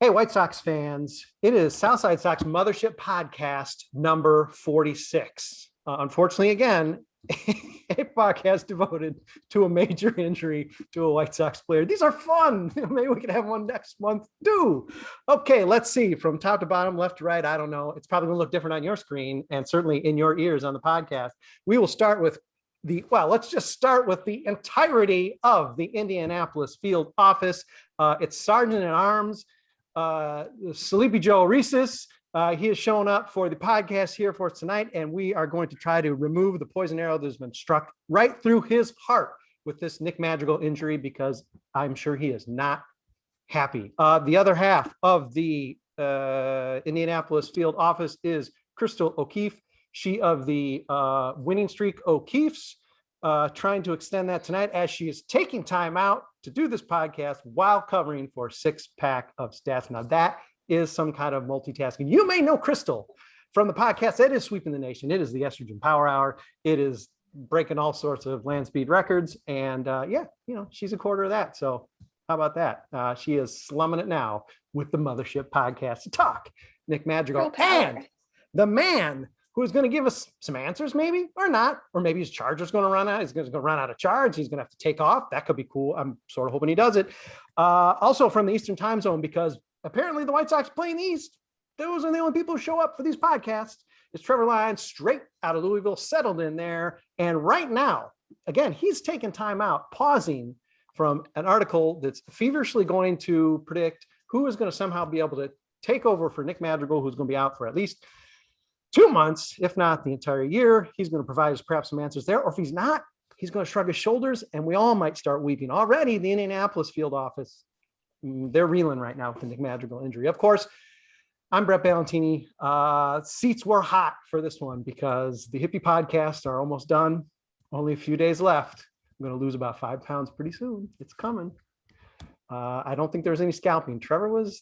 Hey, White Sox fans, it is Southside Sox Mothership Podcast number 46. Unfortunately, again, a podcast devoted to a major injury to a White Sox player. These are fun. Maybe we can have one next month too. Okay, let's see. From top to bottom, left to right, I don't know. It's probably going to look different on your screen and certainly in your ears on the podcast. We will start with let's just start with the entirety of the Indianapolis field office. It's Sergeant at Arms, Sleepy Joe Resis. He has shown up for the podcast here for us tonight, and we are going to try to remove the poison arrow that has been struck right through his heart with this Nick Madrigal injury, because I'm sure he is not happy. The other half of the Indianapolis field office is Chrystal O'Keefe. She of the winning streak O'Keefe's, trying to extend that tonight as she is taking time out to do this podcast while covering for 6-pack of stats. Now that is some kind of multitasking. You may know Chrystal from the podcast that is sweeping the nation. It is the Estrogen Power Hour. It is breaking all sorts of land speed records. And she's a quarter of that. So how about that? She is slumming it now with the Mothership Podcast to talk Nick Madrigal and the man who is going to give us some answers, maybe, or not, or maybe his charger's going to run out. He's going to run out of charge. He's going to have to take off. That could be cool. I'm sort of hoping he does it. Also from the Eastern time zone, because apparently the White Sox play in the East. Those are the only people who show up for these podcasts. It's Trevor Lines, straight out of Louisville, settled in there. And right now, again, he's taking time out, pausing from an article that's feverishly going to predict who is going to somehow be able to take over for Nick Madrigal, who's going to be out for at least 2 months, if not the entire year. He's going to provide us perhaps some answers there. Or if he's not, he's going to shrug his shoulders and we all might start weeping. Already, the Indianapolis field office, they're reeling right now with the Nick Madrigal injury. Of course, I'm Brett Ballantini. Seats were hot for this one because the Hippie podcasts are almost done. Only a few days left. I'm going to lose about 5 pounds pretty soon. It's coming. I don't think there was any scalping. Trevor was,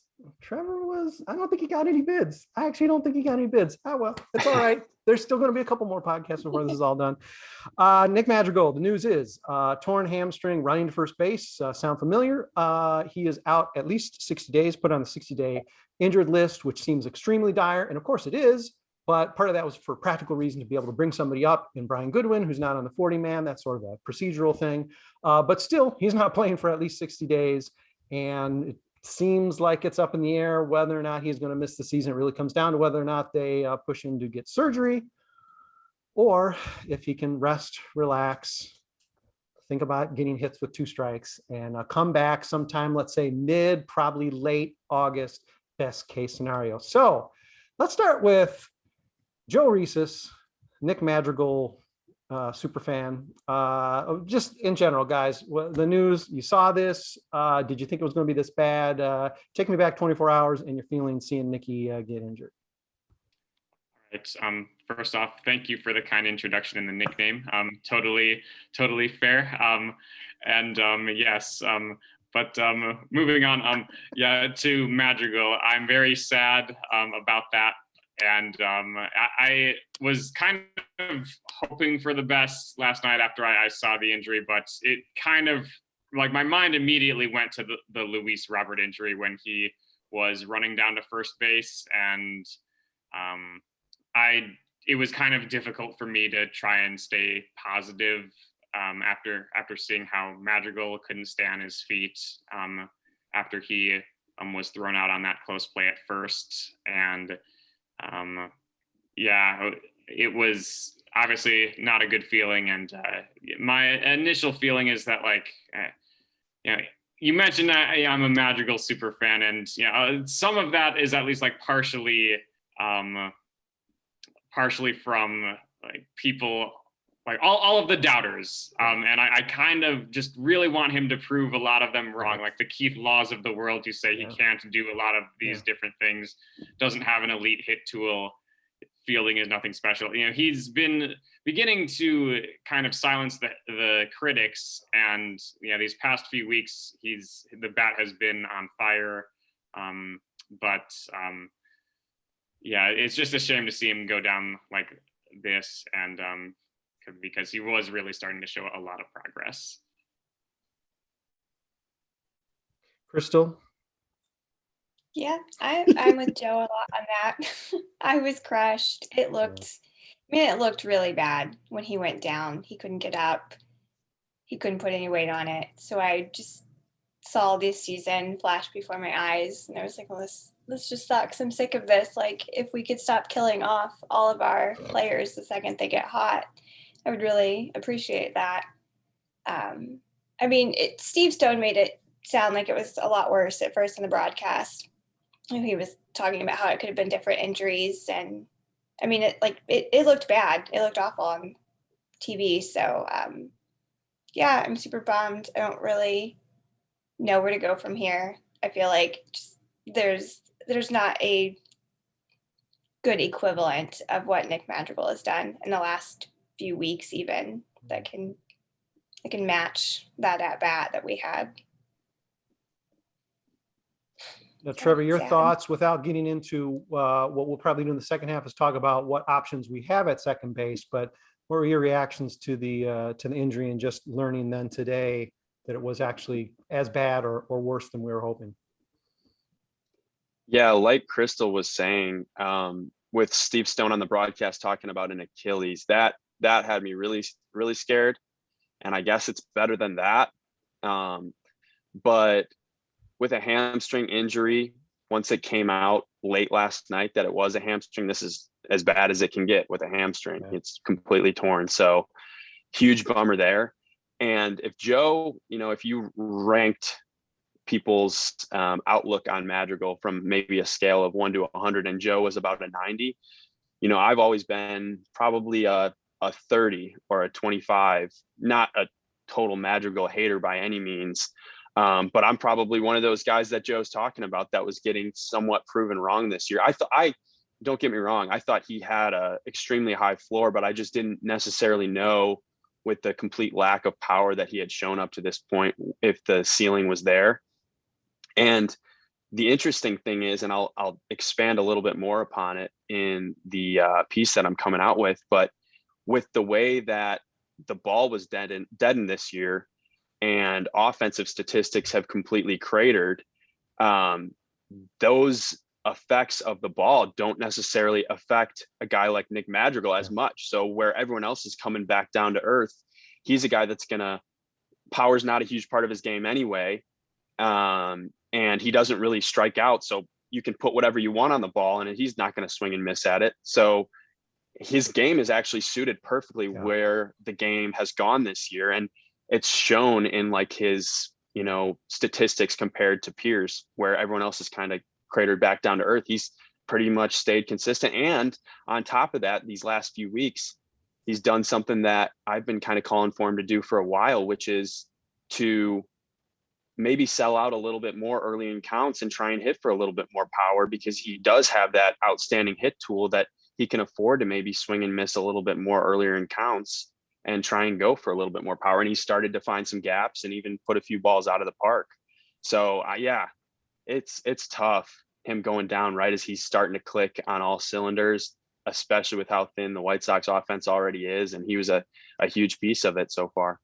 I don't think he got any bids. I actually don't think he got any bids. Oh, well, it's all right. There's still going to be a couple more podcasts before this is all done. Nick Madrigal, the news is torn hamstring, running to first base. Sound familiar? He is out at least 60 days, put on the 60-day injured list, which seems extremely dire. And of course it is, but part of that was for practical reason to be able to bring somebody up in Brian Goodwin, who's not on the 40-man. That's sort of a procedural thing. But still, he's not playing for at least 60 days. And it seems like it's up in the air whether or not he's going to miss the season. It really comes down to whether or not they push him to get surgery, or if he can rest, relax, think about getting hits with 2 strikes, and come back sometime, let's say mid, probably late August, best case scenario. So let's start with Joe Resis, Nick Madrigal, super fan. Just in general, guys, the news, you saw this. Did you think it was going to be this bad? Take me back 24 hours and your feelings seeing Nicky get injured. Right. First off, thank you for the kind introduction and the nickname. Totally fair. Yes. But moving on, to Madrigal, I'm very sad about that. And I was kind of hoping for the best last night after I saw the injury, but it kind of, like, my mind immediately went to the Luis Robert injury when he was running down to first base. And it was kind of difficult for me to try and stay positive after seeing how Madrigal couldn't stay on his feet after he was thrown out on that close play at first. And it was obviously not a good feeling. And my initial feeling is that, you mentioned that I'm a Madrigal super fan, and some of that is at least partially from people, all of the doubters. And I kind of just really want him to prove a lot of them wrong, like the Keith Laws of the world, who say he can't do a lot of these different things, doesn't have an elite hit tool, fielding is nothing special. He's been beginning to kind of silence the critics, and these past few weeks the bat has been on fire. It's just a shame to see him go down like this, and because he was really starting to show a lot of progress. Chrystal? Yeah, I'm with Joe a lot on that. I was crushed. It looked really bad when he went down. He couldn't get up. He couldn't put any weight on it. So I just saw this season flash before my eyes, and I was like, well, this just sucks. I'm sick of this. Like, if we could stop killing off all of our players the second they get hot, I would really appreciate that. I mean, Steve Stone made it sound like it was a lot worse at first in the broadcast. He was talking about how it could have been different injuries, and I mean, it looked bad. It looked awful on TV. So yeah, I'm super bummed. I don't really know where to go from here. I feel like there's not a good equivalent of what Nick Madrigal has done in the last few weeks, even that can match that at bat that we had. Now, Trevor, your Sad. thoughts without getting into what we'll probably do in the second half is talk about what options we have at second base. But what were your reactions to the injury and just learning then today that it was actually as bad or worse than we were hoping? Yeah, like Chrystal was saying, with Steve Stone on the broadcast talking about an Achilles, that had me really, really scared. And I guess it's better than that. But with a hamstring injury, once it came out late last night that it was a hamstring, this is as bad as it can get with a hamstring. Yeah. It's completely torn. So huge bummer there. And if Joe, if you ranked people's outlook on Madrigal from maybe a scale of 1 to 100, and Joe was about a 90, I've always been probably a 30 or a 25, not a total Madrigal hater by any means. But I'm probably one of those guys that Joe's talking about that was getting somewhat proven wrong this year. Don't get me wrong, I thought he had a extremely high floor, but I just didn't necessarily know, with the complete lack of power that he had shown up to this point, if the ceiling was there. And the interesting thing is, and I'll expand a little bit more upon it in the piece that I'm coming out with, but with the way that the ball was deadened this year, and offensive statistics have completely cratered, those effects of the ball don't necessarily affect a guy like Nick Madrigal as much. So where everyone else is coming back down to earth, he's a guy that's power's not a huge part of his game anyway. And he doesn't really strike out. So you can put whatever you want on the ball and he's not going to swing and miss at it. So his game is actually suited perfectly where the game has gone this year. And it's shown in like his, statistics compared to peers, where everyone else is kind of cratered back down to earth. He's pretty much stayed consistent. And on top of that, these last few weeks, he's done something that I've been kind of calling for him to do for a while, which is to maybe sell out a little bit more early in counts and try and hit for a little bit more power, because he does have that outstanding hit tool that he can afford to maybe swing and miss a little bit more earlier in counts and try and go for a little bit more power. And he started to find some gaps and even put a few balls out of the park. So it's tough, him going down right as he's starting to click on all cylinders, especially with how thin the White Sox offense already is. And he was a huge piece of it so far.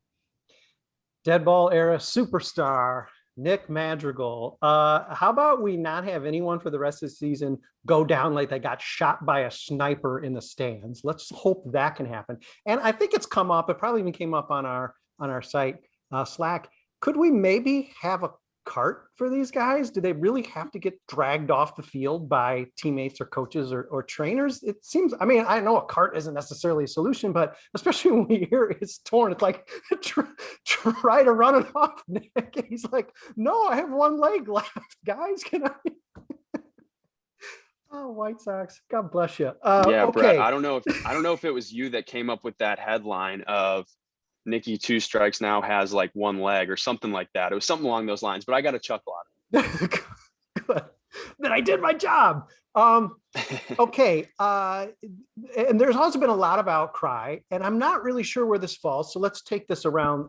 Dead ball era superstar, Nick Madrigal. How about we not have anyone for the rest of the season go down like they got shot by a sniper in the stands? Let's hope that can happen. And I think it's come up. It probably even came up on our site, Slack. Could we maybe have a cart for these guys? Do they really have to get dragged off the field by teammates or coaches or trainers? It seems, I know a cart isn't necessarily a solution, but especially when we hear it's torn, it's like, try to run it off, Nick. And he's like, no, I have one leg left, guys. Can I? Oh, White Sox, God bless you. Okay. Brett, I don't know if it was you that came up with that headline of Nicky 2 strikes now has like one leg or something like that. It was something along those lines, but I got a chuckle out of it. Good. Then I did my job. Okay. And there's also been a lot of outcry, and I'm not really sure where this falls. So let's take this around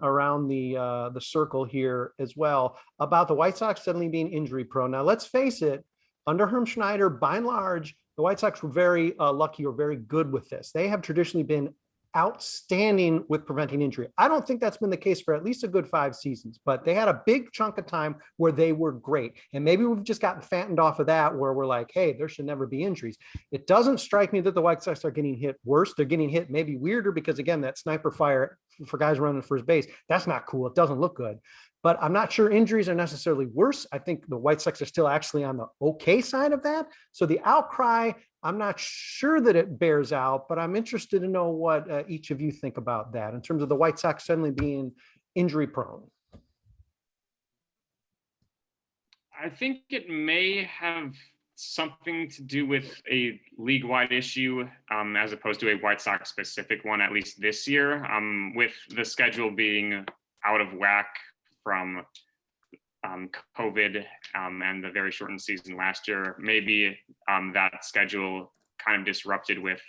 the circle here as well, about the White Sox suddenly being injury prone. Now, let's face it, under Herm Schneider, by and large, the White Sox were very lucky or very good with this. They have traditionally been outstanding with preventing injury. I don't think that's been the case for at least a good 5 seasons, but they had a big chunk of time where they were great. And maybe we've just gotten fattened off of that, where we're like, hey, there should never be injuries. It doesn't strike me that the White Sox are getting hit worse. They're getting hit maybe weirder because, again, that sniper fire for guys running first base, that's not cool. It doesn't look good. But I'm not sure injuries are necessarily worse. I think the White Sox are still actually on the okay side of that. So the outcry, I'm not sure that it bears out, but I'm interested to know what each of you think about that in terms of the White Sox suddenly being injury prone. I think it may have something to do with a league-wide issue as opposed to a White Sox specific one, at least this year, with the schedule being out of whack from COVID and the very shortened season last year. Maybe that schedule kind of disrupted with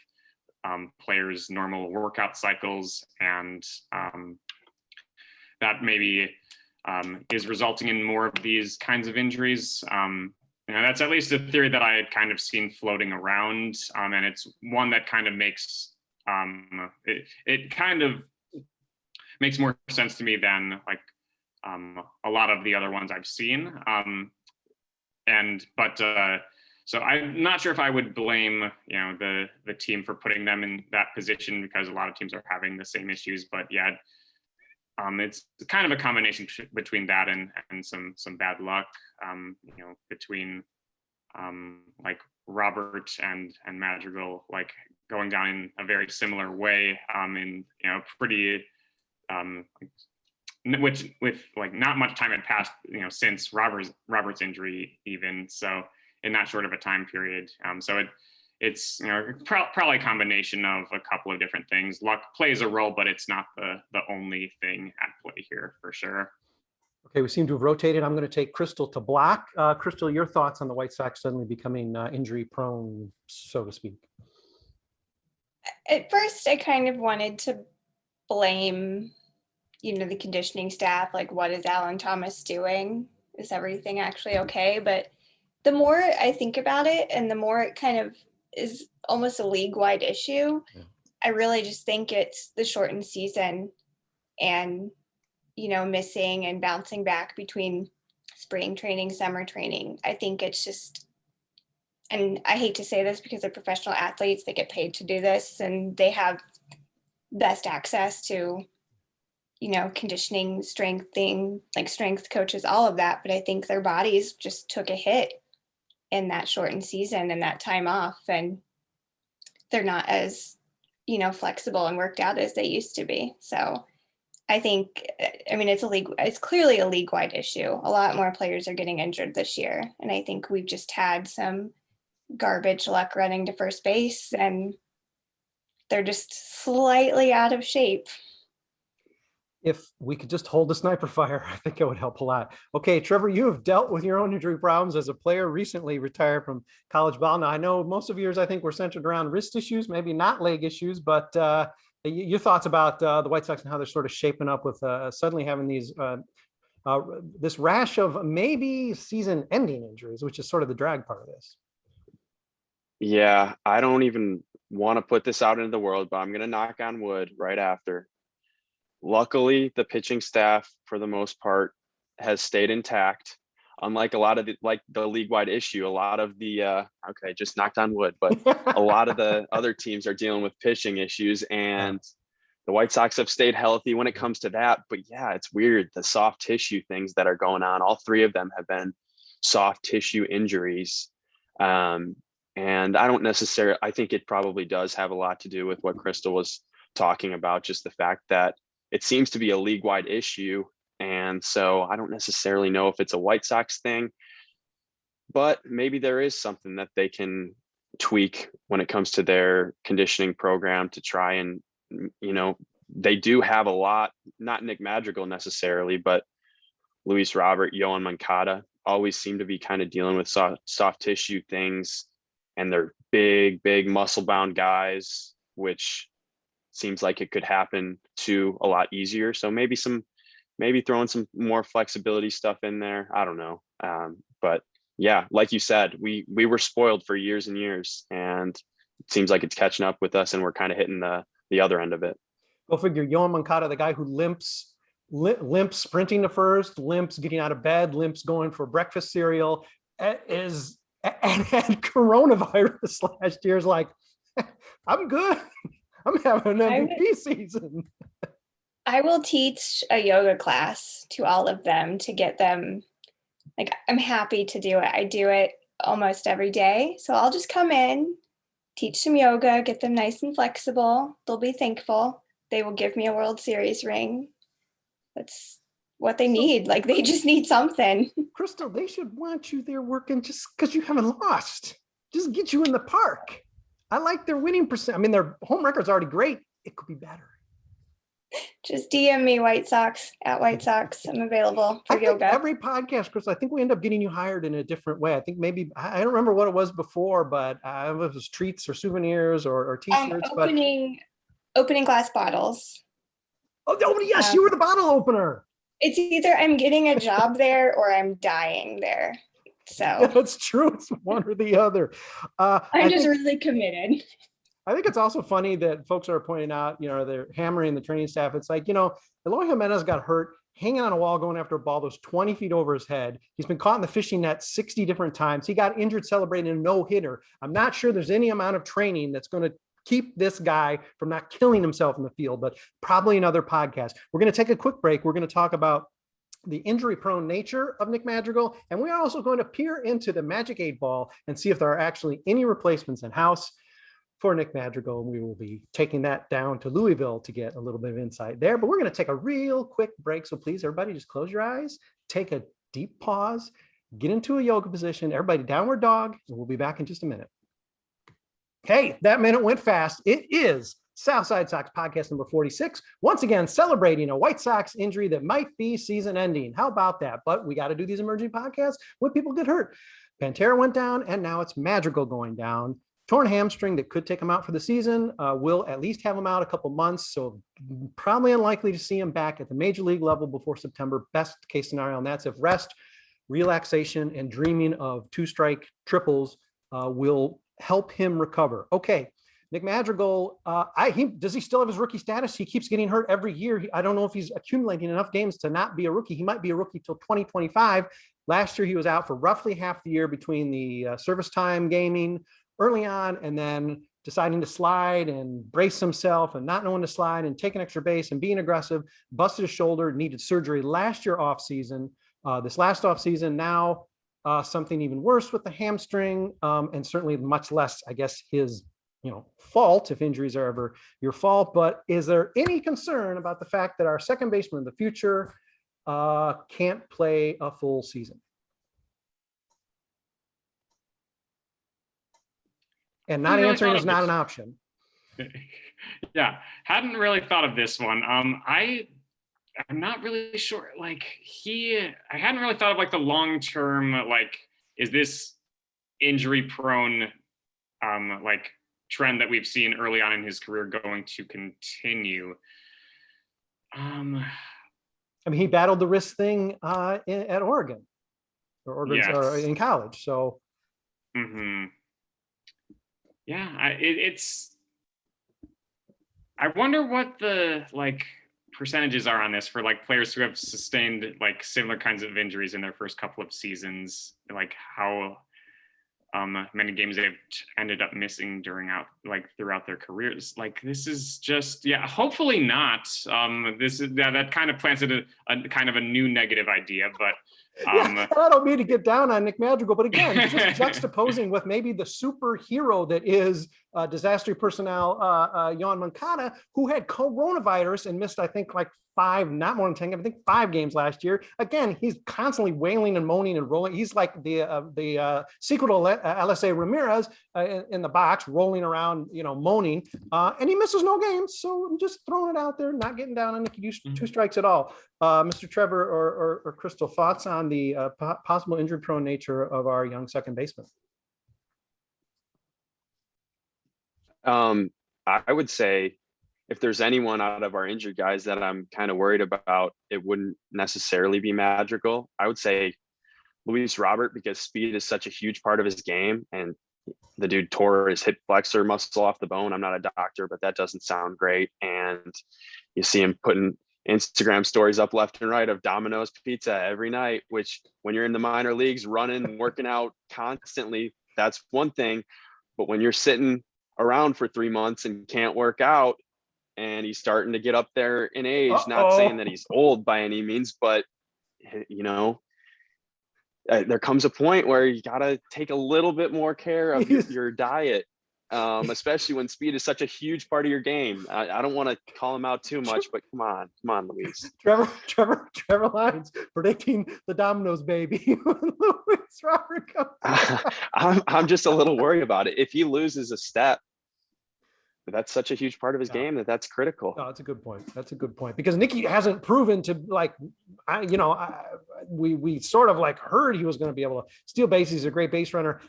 players' normal workout cycles, and that maybe is resulting in more of these kinds of injuries. That's at least a theory that I had kind of seen floating around, and it's one that kind of makes it kind of makes more sense to me than like a lot of the other ones I've seen. So I'm not sure if I would blame, the team for putting them in that position, because a lot of teams are having the same issues. But yeah, it's kind of a combination between that and some bad luck, between like Robert and Madrigal, like going down in a very similar way, in pretty with like not much time had passed, since Robert's injury even. So in that short of a time period. So it's probably a combination of a couple of different things. Luck plays a role, but it's not the only thing at play here for sure. Okay, we seem to have rotated. I'm going to take Chrystal to black. Chrystal, your thoughts on the White Sox suddenly becoming injury prone, so to speak? At first, I kind of wanted to blame, the conditioning staff. Like, what is Alan Thomas doing? Is everything actually okay? But the more I think about it, and the more it kind of is almost a league-wide issue, yeah. I really just think it's the shortened season and, missing and bouncing back between spring training, summer training. I think it's just, and I hate to say this because they're professional athletes, they get paid to do this, and they have best access to, conditioning, strengthening, like strength coaches, all of that. But I think their bodies just took a hit in that shortened season and that time off, and they're not as, flexible and worked out as they used to be. So I think, it's clearly a league-wide issue. A lot more players are getting injured this year. And I think we've just had some garbage luck running to first base, and they're just slightly out of shape. If we could just hold the sniper fire, I think it would help a lot. Okay, Trevor, you have dealt with your own injury problems as a player, recently retired from college ball. Now, I know most of yours, I think, were centered around wrist issues, maybe not leg issues, but your thoughts about the White Sox and how they're sort of shaping up with suddenly having these this rash of maybe season-ending injuries, which is sort of the drag part of this. Yeah, I don't even want to put this out into the world, but I'm going to knock on wood right after. Luckily, the pitching staff, for the most part, has stayed intact. Unlike a lot of the league-wide issue, a lot of the just knocked on wood, but a lot of the other teams are dealing with pitching issues, and the White Sox have stayed healthy when it comes to that. But yeah, it's weird, the soft tissue things that are going on. All three of them have been soft tissue injuries. And I think it probably does have a lot to do with what Chrystal was talking about, just the fact that it seems to be a league-wide issue. And so I don't necessarily know if it's a White Sox thing, but maybe there is something that they can tweak when it comes to their conditioning program to try and, they do have a lot, not Nick Madrigal necessarily, but Luis Robert, Yohan Moncada always seem to be kind of dealing with soft tissue things, and they're big muscle-bound guys, which seems like it could happen to a lot easier. So maybe throwing some more flexibility stuff in there. I don't know. But yeah, like you said, we were spoiled for years and years, and it seems like it's catching up with us, and we're kind of hitting the the other end of it. Go figure. Yohan Moncada, the guy who limps sprinting to first, limps getting out of bed, limps going for breakfast cereal, is and had coronavirus last year. Is like, I'm good. I'm having an MVP season. I will teach a yoga class to all of them to get them, like, I'm happy to do it. I do it almost every day. So I'll just come in, teach some yoga, get them nice and flexible. They'll be thankful. They will give me a World Series ring. That's what they need. Like, they just need something. Chrystal, they should want you there working just because you haven't lost. Just get you in the park. I like their winning percent. I mean, their home record's already great. It could be better. Just DM me, White Sox, at White Sox. I'm available for yoga. Every podcast, Chris, I think we end up getting you hired in a different way. I think maybe, I don't remember what it was before, but it was treats or souvenirs or t-shirts. Opening glass bottles. Oh, yes, you were the bottle opener. It's either I'm getting a job there or I'm dying there. So yeah, that's true. It's one or the other. I'm just really committed. I think it's also funny that folks are pointing out, they're hammering the training staff. It's like, Eloy Jimenez got hurt hanging on a wall going after a ball that was 20 feet over his head. He's been caught in the fishing net 60 different times. He got injured celebrating a no-hitter. I'm not sure there's any amount of training that's going to keep this guy from not killing himself in the field, but probably another podcast. We're going to take a quick break. We're going to talk about the injury-prone nature of Nick Madrigal, and we are also going to peer into the Magic 8 Ball and see if there are actually any replacements in-house for Nick Madrigal, and we will be taking that down to Louisville to get a little bit of insight there. But we're going to take a real quick break. So please, everybody, just close your eyes, take a deep pause, get into a yoga position, everybody downward dog, and we'll be back in just a minute. Okay, that minute went fast. It is Southside Sox podcast number 46. Once again, celebrating a White Sox injury that might be season ending. How about that? But we got to do these emerging podcasts when people get hurt. Pantera went down, and now it's Madrigal going down. Torn hamstring that could take him out for the season. Will at least have him out a couple months, so probably unlikely to see him back at the major league level before September. Best case scenario, and that's if rest, relaxation, and dreaming of two-strike triples will help him recover. Okay, Nick Madrigal, does he still have his rookie status? He keeps getting hurt every year. I don't know if he's accumulating enough games to not be a rookie. He might be a rookie till 2025. Last year, he was out for roughly half the year between the service time gaming early on, and then deciding to slide and brace himself and not knowing to slide and take an extra base and being aggressive, busted his shoulder, needed surgery last year off season. This last off season, now something even worse with the hamstring, and certainly much less, I guess, his fault if injuries are ever your fault. But is there any concern about the fact that our second baseman in the future can't play a full season? And not answering is not an option. Yeah, hadn't really thought of this one. I'm not really sure. I hadn't really thought of the long term. Is this injury prone, trend that we've seen early on in his career going to continue? I mean, he battled the wrist thing at Oregon, or in college. So. Mm-hmm. Yeah, it's. I wonder what the percentages are on this for players who have sustained similar kinds of injuries in their first couple of seasons, how many games they've ended up missing throughout their careers. This is just, hopefully not. This is that kind of planted a kind of a new negative idea, but. I don't mean to get down on Nick Madrigal, but again, just juxtaposing with maybe the superhero that is disaster personnel, Yohan Moncada, who had coronavirus and missed, I think, 5, not more than 10, I think 5 games last year. Again, he's constantly wailing and moaning and rolling. He's like the sequel to LSA Ramirez in the box, rolling around, moaning, and he misses no games. So I'm just throwing it out there, not getting down on Nicky two strikes at all. Mr. Trevor or Chrystal, thoughts on the possible injury-prone nature of our young second baseman? I would say if there's anyone out of our injured guys that I'm kind of worried about, it wouldn't necessarily be Madrigal. I would say Luis Robert, because speed is such a huge part of his game, and the dude tore his hip flexor muscle off the bone. I'm not a doctor, but that doesn't sound great. And you see him putting Instagram stories up left and right of Domino's pizza every night, which when you're in the minor leagues running, working out constantly, that's one thing. But when you're sitting around for 3 months and can't work out, and he's starting to get up there in age, not saying that he's old by any means, but you know, there comes a point where you got to take a little bit more care of your diet, especially when speed is such a huge part of your game. I don't want to call him out too much, but come on, Luis. Trevor Lines predicting the Domino's baby when Luis Robert comes. I'm just a little worried about it. If he loses a step, that's such a huge part of his game that's critical. No, that's a good point. That's a good point, because Nicky hasn't proven to, like, we sort of like heard he was going to be able to steal bases. He's a great base runner.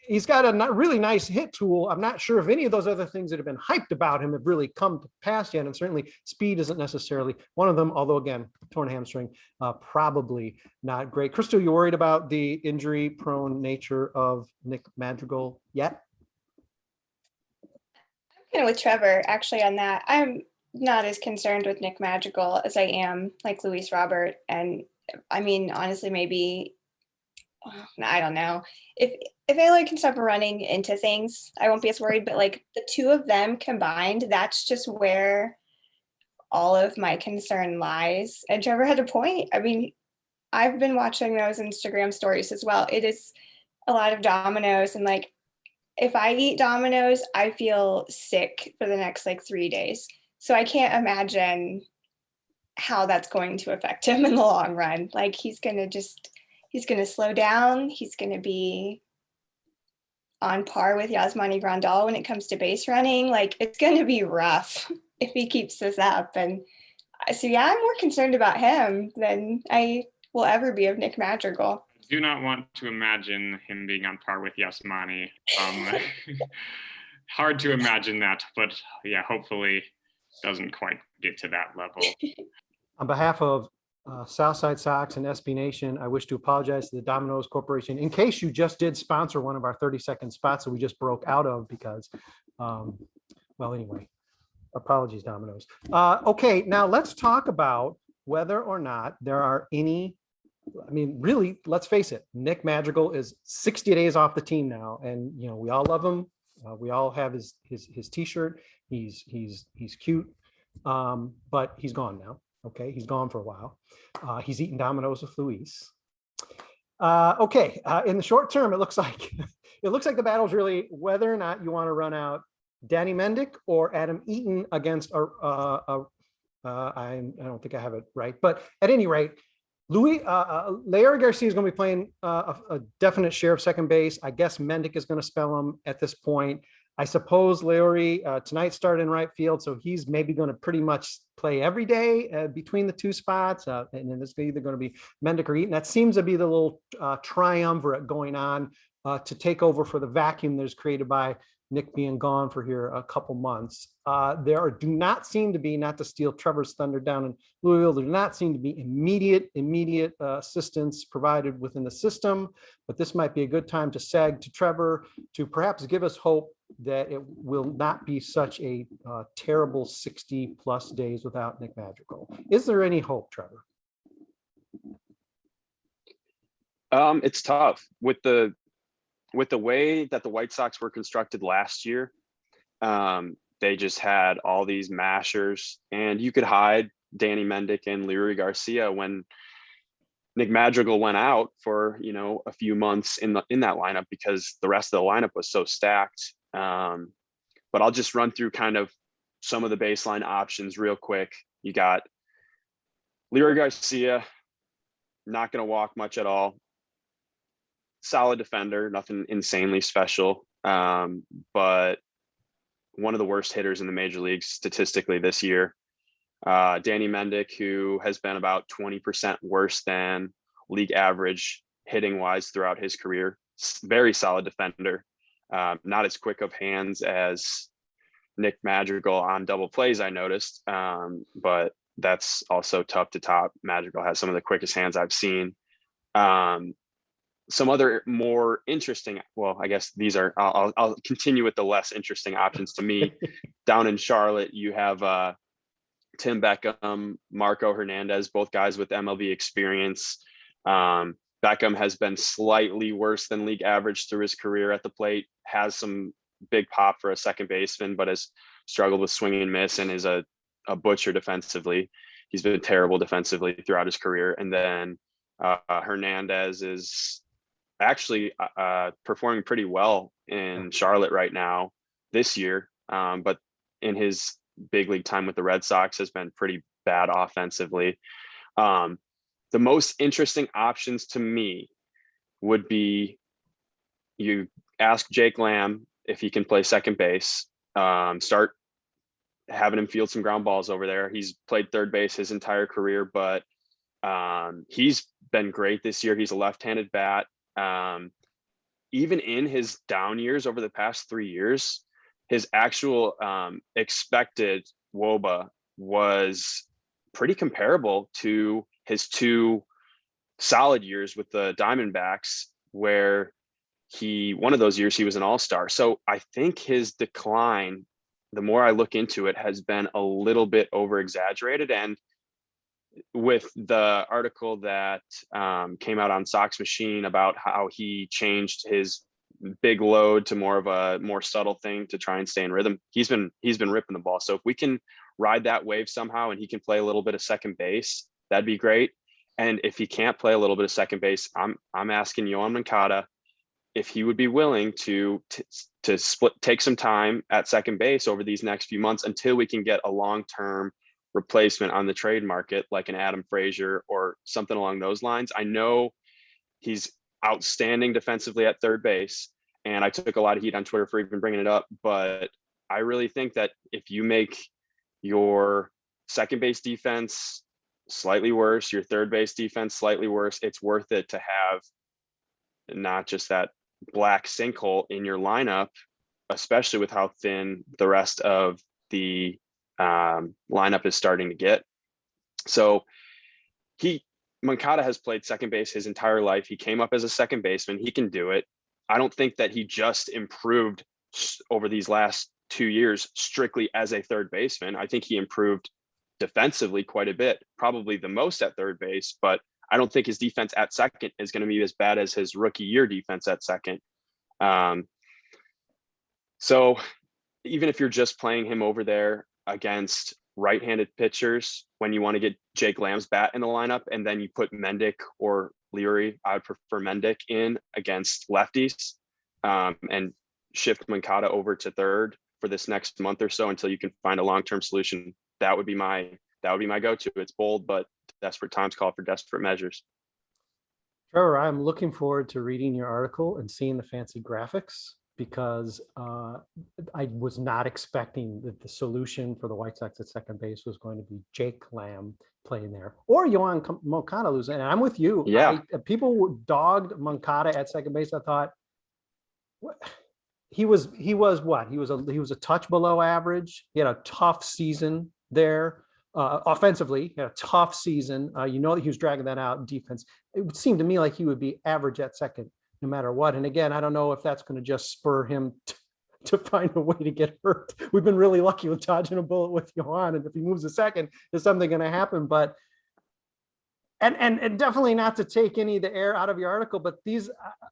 He's got a really nice hit tool. I'm not sure if any of those other things that have been hyped about him have really come to pass yet. And certainly speed isn't necessarily one of them, although again, torn hamstring, probably not great. Chrystal, you worried about the injury prone nature of Nick Madrigal yet? With Trevor, actually, on that, I'm not as concerned with Nick Madrigal as I am like Luis Robert. And I mean, honestly, maybe, I don't know, if Ayler can stop running into things, I won't be as worried. But like the two of them combined, that's just where all of my concern lies. And Trevor had a point. I mean, I've been watching those Instagram stories as well. It is a lot of Domino's, and like, if I eat Domino's, I feel sick for the next like 3 days. So I can't imagine how that's going to affect him in the long run. Like he's going to slow down. He's going to be on par with Yasmani Grandal when it comes to base running. Like it's going to be rough if he keeps this up. And so, yeah, I'm more concerned about him than I will ever be of Nick Madrigal. Do not want to imagine him being on par with Yasmani. Hard to imagine that, but yeah, hopefully doesn't quite get to that level. On behalf of Southside Sox and SB Nation, I wish to apologize to the Domino's Corporation in case you just did sponsor one of our 30-second spots that we just broke out of because, well, anyway, apologies, Domino's. Okay, now let's talk about whether or not there are any, I mean, really, let's face it, Nick Madrigal is 60 days off the team now, and you know we all love him. We all have his T-shirt. He's cute, but he's gone now. Okay, he's gone for a while. He's eating Domino's with Luis. Okay, in the short term, it looks like the battle's really whether or not you want to run out Danny Mendick or Adam Eaton against I don't think I have it right, but at any rate, Leury Garcia is going to be playing a definite share of second base. I guess Mendick is going to spell him at this point. I suppose Leury tonight started in right field, so he's maybe going to pretty much play every day between the two spots. And then it's either going to be Mendick or Eaton. That seems to be the little triumvirate going on to take over for the vacuum that is created by Nick being gone for here a couple months. Do not seem to be, not to steal Trevor's thunder down in Louisville, there do not seem to be immediate assistance provided within the system, but this might be a good time to seg to Trevor to perhaps give us hope that it will not be such a terrible 60 plus days without Nick Madrigal. Is there any hope, Trevor? It's tough with the way that the White Sox were constructed last year. They just had all these mashers, and you could hide Danny Mendick and Leury Garcia when Nick Madrigal went out for, a few months in that lineup because the rest of the lineup was so stacked. But I'll just run through kind of some of the baseline options real quick. You got Leury Garcia, not going to walk much at all. Solid defender, nothing insanely special, but one of the worst hitters in the major leagues statistically this year. Danny Mendick, who has been about 20% worse than league average hitting wise throughout his career. Very solid defender. Not as quick of hands as Nick Madrigal on double plays, I noticed, but that's also tough to top. Madrigal has some of the quickest hands I've seen. some other more interesting, well, I guess these are, I'll continue with the less interesting options to me. Down in Charlotte, you have Tim Beckham, Marco Hernandez, both guys with MLB experience. Beckham has been slightly worse than league average through his career at the plate, has some big pop for a second baseman, but has struggled with swing and miss and is a butcher defensively. He's been terrible defensively throughout his career. And then Hernandez is actually performing pretty well in Charlotte right now this year. But in his big league time with the Red Sox has been pretty bad offensively. The most interesting options to me would be, you ask Jake Lamb if he can play second base, start having him field some ground balls over there. He's played third base his entire career, but he's been great this year. He's a left-handed bat. Even in his down years over the past 3 years, his actual expected WOBA was pretty comparable to his 2 solid years with the Diamondbacks, where one of those years he was an all-star. So I think his decline, the more I look into it, has been a little bit over-exaggerated. And with the article that came out on Sox Machine about how he changed his big load to more of a more subtle thing to try and stay in rhythm, he's been ripping the ball. So if we can ride that wave somehow and he can play a little bit of second base, that'd be great. And if he can't play a little bit of second base, I'm asking Yoan Moncada if he would be willing to take some time at second base over these next few months until we can get a long-term replacement on the trade market, like an Adam Frazier or something along those lines. I know he's outstanding defensively at third base, and I took a lot of heat on Twitter for even bringing it up, but I really think that if you make your second base defense slightly worse, your third base defense slightly worse, it's worth it to have not just that black sinkhole in your lineup, especially with how thin the rest of the lineup is starting to get. So Moncada has played second base his entire life. He came up as a second baseman. He can do it. I don't think that he just improved over these last 2 years strictly as a third baseman. I think he improved defensively quite a bit, probably the most at third base, but I don't think his defense at second is going to be as bad as his rookie year defense at second. So even if you're just playing him over there against right-handed pitchers, when you want to get Jake Lamb's bat in the lineup, and then you put Mendick or Leary, I would prefer Mendick in against lefties, and shift Moncada over to third for this next month or so until you can find a long-term solution. That would be my go-to. It's bold, but desperate times call for desperate measures. Trevor, I'm looking forward to reading your article and seeing the fancy graphics, because I was not expecting that the solution for the White Sox at second base was going to be Jake Lamb playing there or Yoan Moncada losing. And I'm with you. Yeah. People dogged Moncada at second base. I thought, what? He was what? He was a touch below average. He had a tough season there. Offensively, he had a tough season. You know that he was dragging that out in defense. It would seem to me like he would be average at second no matter what. And again, I don't know if that's going to just spur him to find a way to get hurt. We've been really lucky with dodging a bullet with Yoan, and if he moves a second, is something going to happen? But and definitely not to take any of the air out of your article, but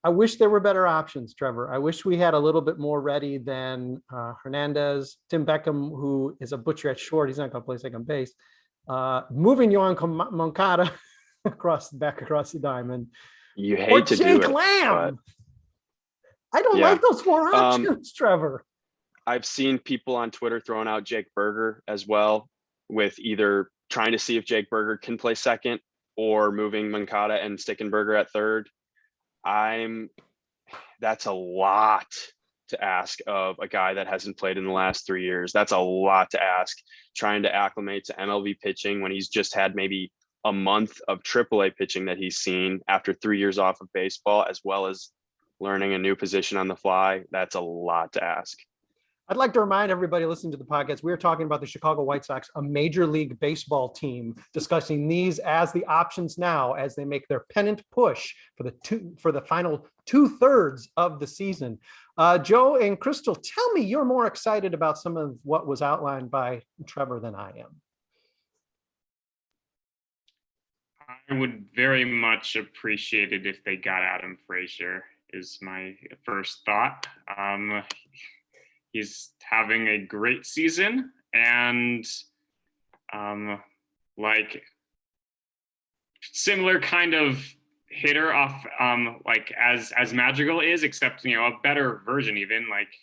I wish there were better options, Trevor. I wish we had a little bit more ready than Hernandez, Tim Beckham, who is a butcher at short. He's not going to play second base. Moving Yoan Moncada across the diamond. You hate to Jake do it, Lamb. I don't like those 4 options, Trevor. I've seen people on Twitter throwing out Jake Berger as well, with either trying to see if Jake Berger can play second or moving Moncada and sticking Berger at third. That's a lot to ask of a guy that hasn't played in the last 3 years. That's a lot to ask, trying to acclimate to MLB pitching when he's just had maybe a month of AAA pitching that he's seen after 3 years off of baseball, as well as learning a new position on the fly. That's a lot to ask. I'd like to remind everybody listening to the podcast, we're talking about the Chicago White Sox, a Major League Baseball team, discussing these as the options now as they make their pennant push for the final 2/3 of the season. Joe and Chrystal, tell me you're more excited about some of what was outlined by Trevor than I am. I would very much appreciate it if they got Adam Frazier, is my first thought. He's having a great season, and like similar kind of hitter off like as Madrigal is, except a better version. Even like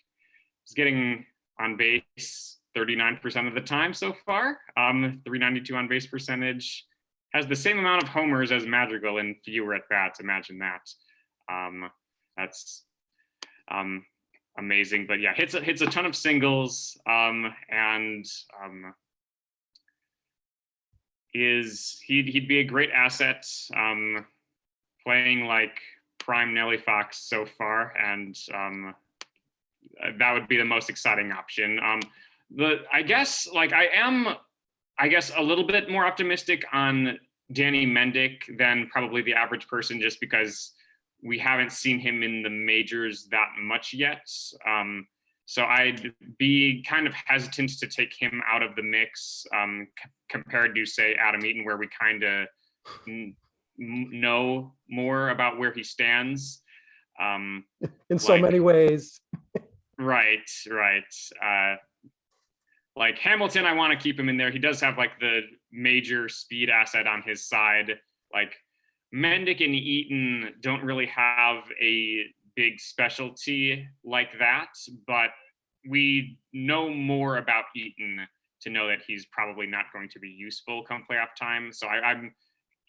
he's getting on base 39% of the time so far. 392 on base percentage, has the same amount of homers as Madrigal and fewer at bats. Imagine that. That's amazing. But yeah, hits a ton of singles, and he'd be a great asset, playing like prime Nelly Fox so far, and that would be the most exciting option. I guess I am a little bit more optimistic on Danny Mendick than probably the average person, just because we haven't seen him in the majors that much yet. So I'd be kind of hesitant to take him out of the mix, compared to, say, Adam Eaton, where we kind of know more about where he stands. In so many ways. Right. Like Hamilton, I want to keep him in there. He does have like the major speed asset on his side. Like Mendick and Eaton don't really have a big specialty like that, but we know more about Eaton to know that he's probably not going to be useful come playoff time. So I'm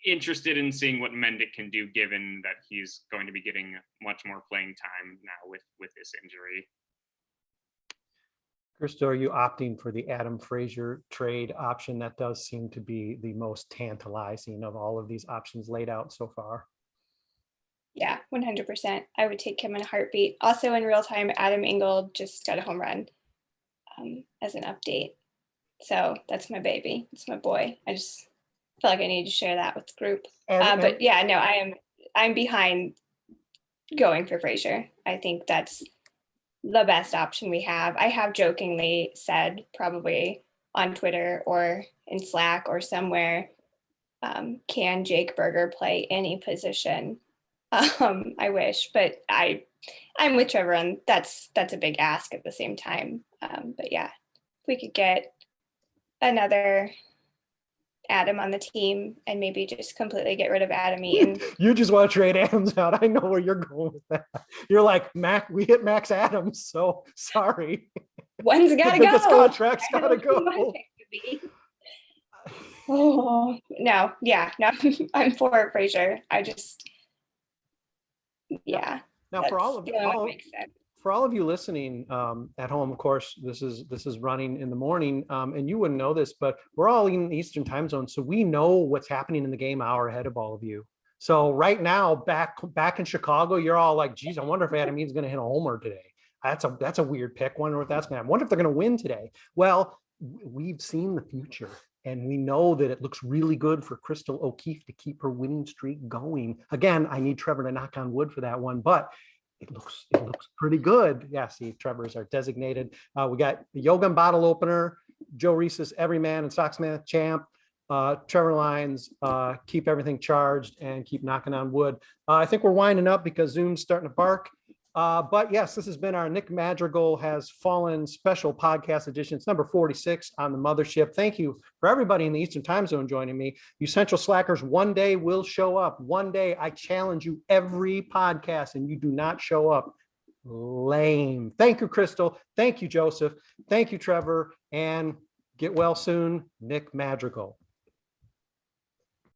interested in seeing what Mendick can do, given that he's going to be getting much more playing time now with this injury. Chrystal, are you opting for the Adam Frazier trade option? That does seem to be the most tantalizing of all of these options laid out so far. Yeah, 100%. I would take him in a heartbeat. Also in real time, Adam Engel just got a home run, as an update. So that's my baby. It's my boy. I just feel like I need to share that with the group. But yeah, no, I'm behind going for Frazier. I think that's the best option we have. I have jokingly said, probably on Twitter or in Slack or somewhere, can Jake Berger play any position? I wish, but I'm with Trevor, and that's a big ask at the same time. But yeah, if we could get another Adam on the team and maybe just completely get rid of Adam Eaton. You just want to trade Adams out. I know where you're going with that. You're like, we hit Max Adams, so sorry. One's got to The go. biggest contract's got to go. Oh, no. Yeah, no, I'm for Frazier. Yeah. Now for all of you listening at home, of course, this is running in the morning, and you wouldn't know this, but we're all in the Eastern time zone, so we know what's happening in the game hour ahead of all of you. So right now, back in Chicago, you're all like, geez, I wonder if Adam Eaton's going to hit a homer today. That's a weird pick. Wonder if that's going to happen. Wonder if they're going to win today. Well, we've seen the future, and we know that it looks really good for Chrystal O'Keefe to keep her winning streak going. Again, I need Trevor to knock on wood for that one, but it looks pretty good. Yeah, see, Trevor is our designated. We got the Yogan bottle opener, Joe Resis, everyman and Soxman champ, Trevor Lines, keep everything charged and keep knocking on wood. I think we're winding up because Zoom's starting to bark. But yes, this has been our Nick Madrigal Has Fallen special podcast edition. It's number 46 on the mothership. Thank you for everybody in the Eastern time zone joining me. You Central Slackers, one day will show up. One day I challenge you every podcast and you do not show up. Lame. Thank you, Chrystal. Thank you, Joseph. Thank you, Trevor. And get well soon, Nick Madrigal.